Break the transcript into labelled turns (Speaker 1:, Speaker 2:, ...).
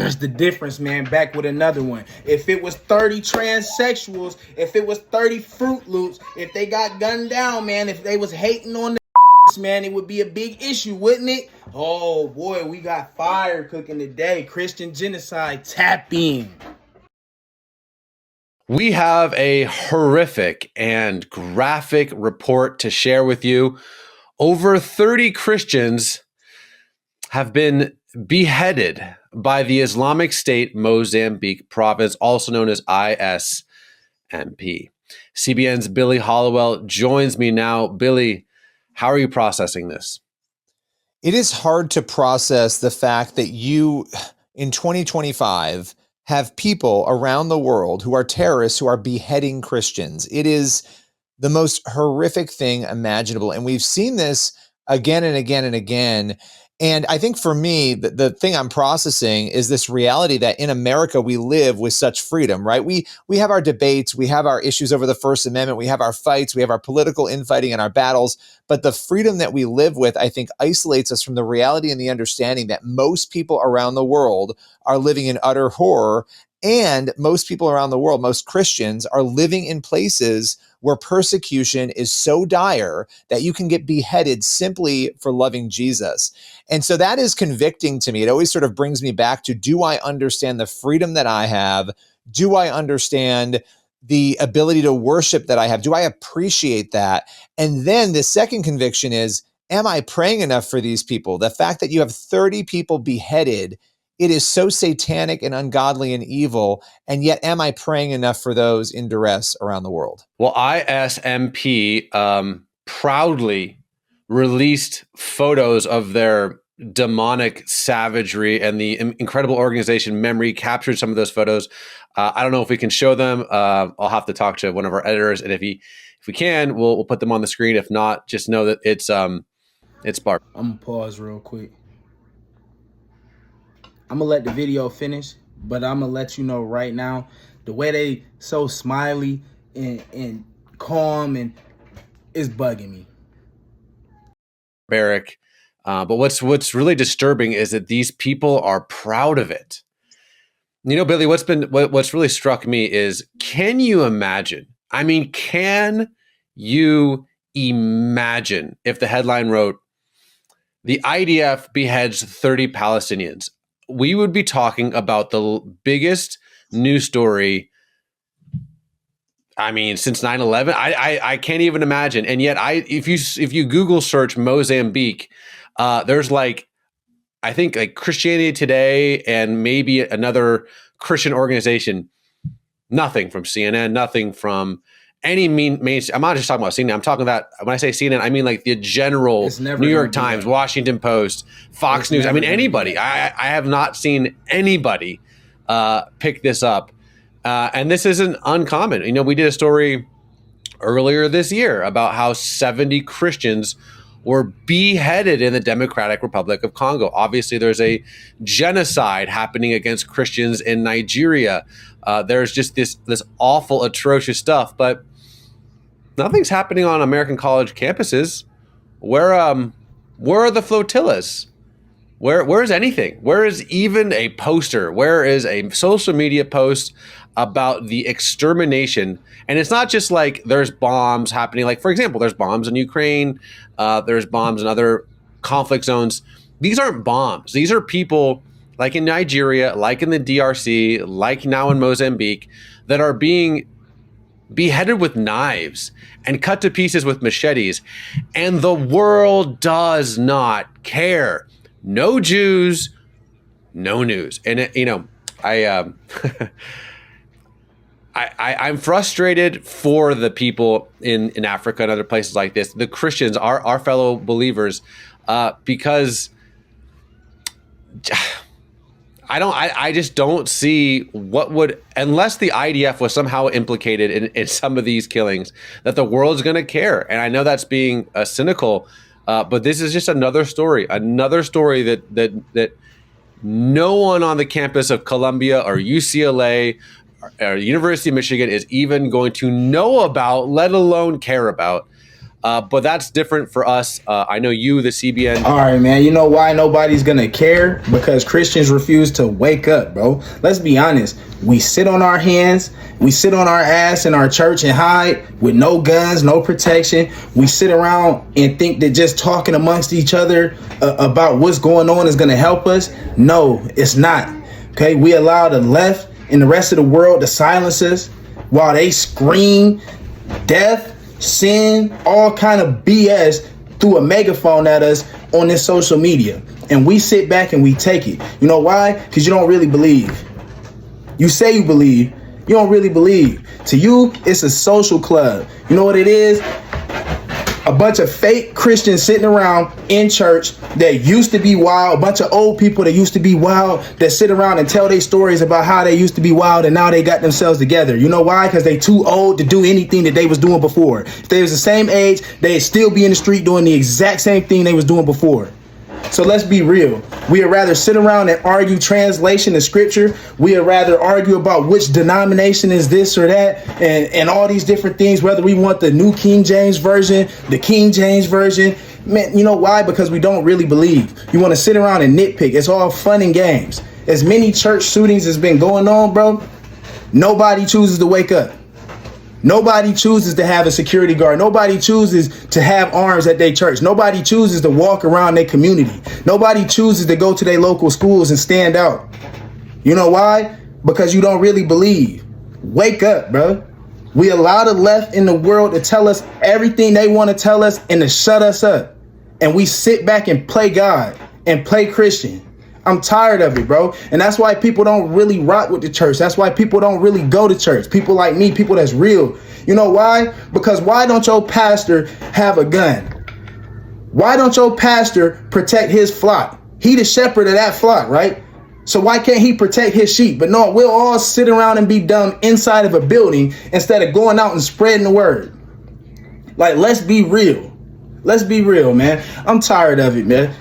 Speaker 1: there's the difference, man. Back with another one. If it was 30 transsexuals, if it was 30 Fruit Loops, if they got gunned down, man, if they was hating on the man, it would be a big issue, wouldn't it? Oh boy, we got fire cooking today. Christian genocide, tap in.
Speaker 2: We have a horrific and graphic report to share with you. Over 30 Christians have been beheaded by the Islamic State Mozambique province, also known as ISMP. CBN's Billy Hollowell joins me now. Billy, how are you processing this?
Speaker 3: It is hard to process the fact that you, in 2025, have people around the world who are terrorists who are beheading Christians. It is the most horrific thing imaginable. And we've seen this again and again and again. And I think for me, the thing I'm processing is this reality that in America, we live with such freedom, right? We have our debates, we have our issues over the First Amendment, we have our fights, we have our political infighting and our battles. But the freedom that we live with, I think, isolates us from the reality and the understanding that most people around the world are living in utter horror. And most people around the world, most Christians, are living in places where persecution is so dire that you can get beheaded simply for loving Jesus. And so that is convicting to me. It always sort of brings me back to, do I understand the freedom that I have? Do I understand the ability to worship that I have? Do I appreciate that? And then the second conviction is, am I praying enough for these people? The fact that you have 30 people beheaded, it is so satanic and ungodly and evil. And yet, am I praying enough for those in duress around the world?
Speaker 2: Well, ISMP proudly released photos of their demonic savagery, and the incredible organization Memory captured some of those photos. I don't know if we can show them. I'll have to talk to one of our editors, and if we can, we'll put them on the screen. If not, just know that it's Bart.
Speaker 1: I'm gonna pause real quick. I'm gonna let the video finish, but I'm gonna let you know right now, the way they so smiley and calm and is bugging me.
Speaker 2: Barrack. But what's really disturbing is that these people are proud of it. You know, Billy, what's really struck me is, can you imagine? I mean, can you imagine if the headline wrote, "The IDF beheads 30 Palestinians"? We would be talking about the biggest news story, I mean, since 9/11. I can't even imagine. And yet, if you Google search Mozambique, there's I think Christianity Today and maybe another Christian organization. Nothing from CNN, nothing from any mainstream. I'm not just talking about CNN. I'm talking about, when I say CNN, I mean like the general New York Times, Washington Post, Fox News. I mean, anybody. I have not seen anybody pick this up. And this isn't uncommon. You know, we did a story earlier this year about how 70 Christians were beheaded in the Democratic Republic of Congo. Obviously, there's a genocide happening against Christians in Nigeria. There's just this awful, atrocious stuff, but nothing's happening on American college campuses. Where are the flotillas? Where is anything? Where is even a poster? Where is a social media post about the extermination? And it's not just like there's bombs happening. Like, for example, there's bombs in Ukraine. There's bombs in other conflict zones. These aren't bombs. These are people like in Nigeria, like in the DRC, like now in Mozambique, that are being beheaded with knives and cut to pieces with machetes. And the world does not care. No Jews, no news. And, I'm frustrated for the people in Africa and other places like this, the Christians, our fellow believers, because I just don't see what would, unless the IDF was somehow implicated in some of these killings, that the world's going to care. And I know that's being cynical, but this is just another story that no one on the campus of Columbia or UCLA or University of Michigan is even going to know about, let alone care about. But that's different for us. I know you, the CBN.
Speaker 1: All right, man. You know why nobody's going to care? Because Christians refuse to wake up, bro. Let's be honest. We sit on our hands. We sit on our ass in our church and hide with no guns, no protection. We sit around and think that just talking amongst each other about what's going on is going to help us. No, it's not. Okay, we allow the left and the rest of the world to silence us while they scream death, sin, all kind of BS through a megaphone at us on this social media. And we sit back and we take it. You know why? Because you don't really believe. You say you believe. You don't really believe. To you, it's a social club. You know what it is? A bunch of fake Christians sitting around in church that used to be wild, a bunch of old people that used to be wild that sit around and tell their stories about how they used to be wild and now they got themselves together. You know why? Because they too old to do anything that they was doing before. If they was the same age, they'd still be in the street doing the exact same thing they was doing before. So let's be real. We'd rather sit around and argue translation of scripture. We'd rather argue about which denomination is this or that and all these different things, whether we want the New King James Version, the King James Version. Man, you know why? Because we don't really believe. You want to sit around and nitpick. It's all fun and games. As many church shootings has been going on, bro, nobody chooses to wake up. Nobody chooses to have a security guard. Nobody chooses to have arms at their church. Nobody chooses to walk around their community. Nobody chooses to go to their local schools and stand out. You know why? Because you don't really believe. Wake up, bro. We allow the left in the world to tell us everything they want to tell us and to shut us up. And we sit back and play God and play Christian. I'm tired of it, bro. And that's why people don't really rock with the church. That's why people don't really go to church. People like me, people that's real. You know why? Because why don't your pastor have a gun? Why don't your pastor protect his flock? He the shepherd of that flock, right? So why can't he protect his sheep? But no, we'll all sit around and be dumb inside of a building instead of going out and spreading the word. Like, let's be real. Let's be real, man. I'm tired of it, man.